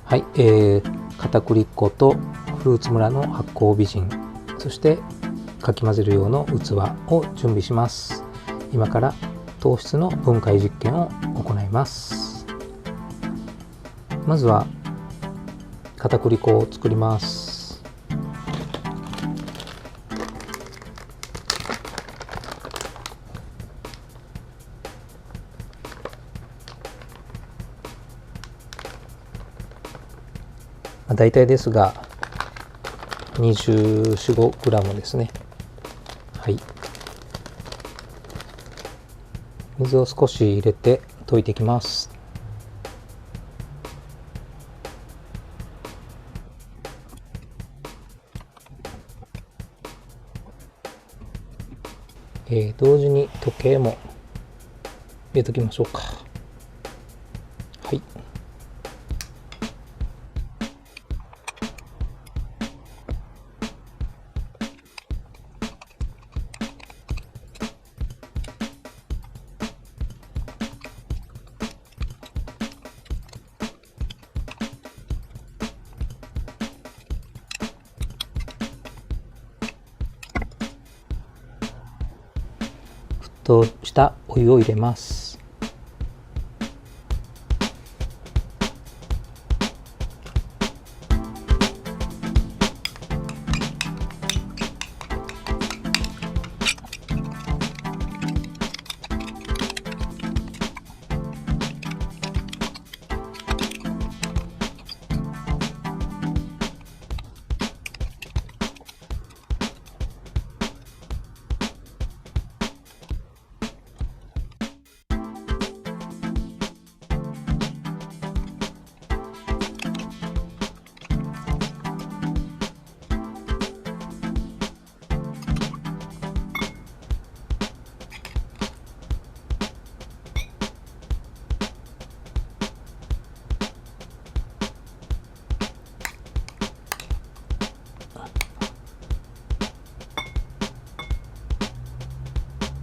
はい、片栗粉とフルーツムラの発酵美人、そしてかき混ぜる用の器を準備します。今から糖質の分解実験を行います。まずは片栗粉を作ります。大体ですが 24~25g ですね。はい。水を少し入れて溶いていきます。同時に時計も入れときましょうか。はい。沸騰したお湯を入れます。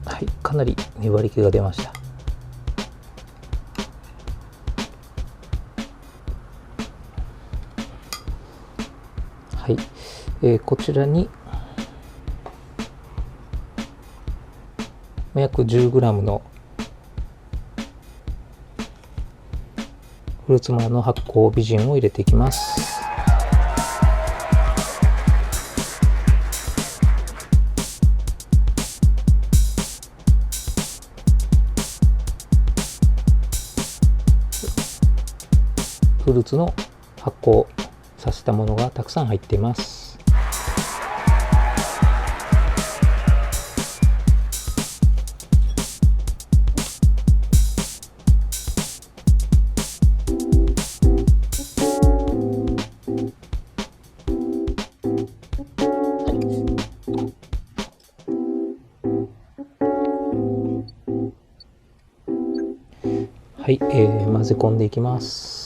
はい、かなり粘り気が出ました。はい、こちらに約 10g のフルーツムラの発酵美人を入れていきます。フルーツの発酵させたものがたくさん入っています。はい、混ぜ込んでいきます。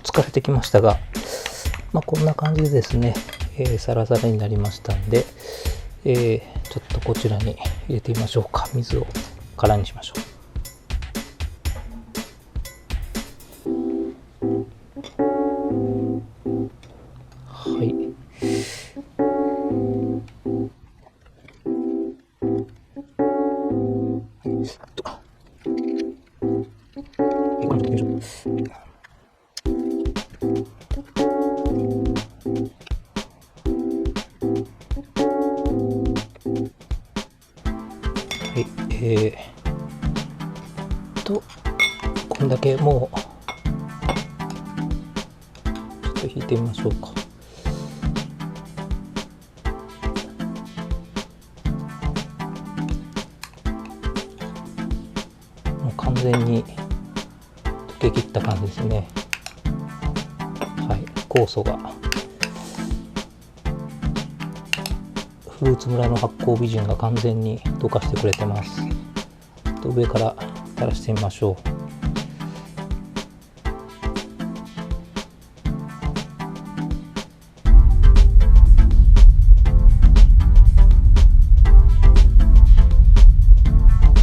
疲れてきましたが、こんな感じでですね、サラサラになりましたんで、ちょっとこちらに入れてみましょうか。水を空にしましょう。はい。こんだけもうちょっと引いてみましょうか。もう完全に溶けきった感じですね。はい、酵素がフルーツ村の発酵美人が完全に溶かしてくれてます。上から垂らしてみましょう。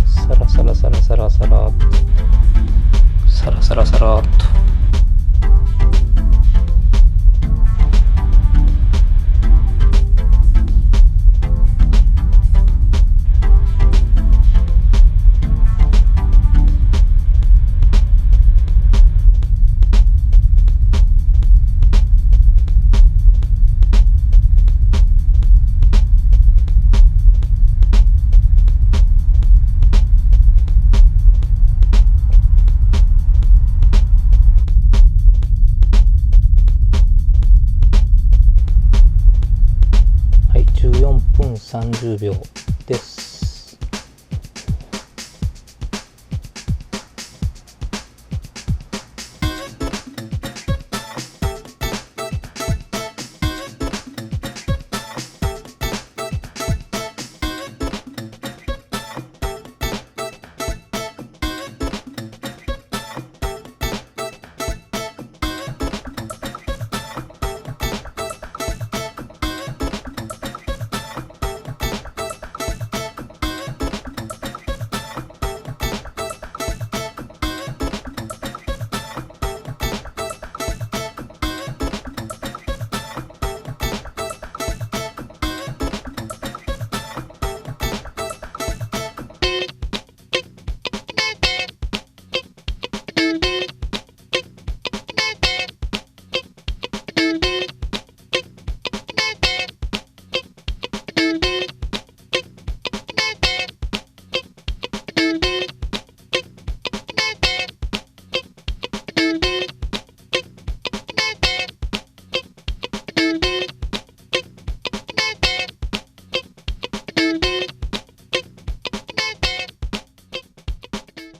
サラサラサラサラサラっと、サラサラサラっと。14分30秒。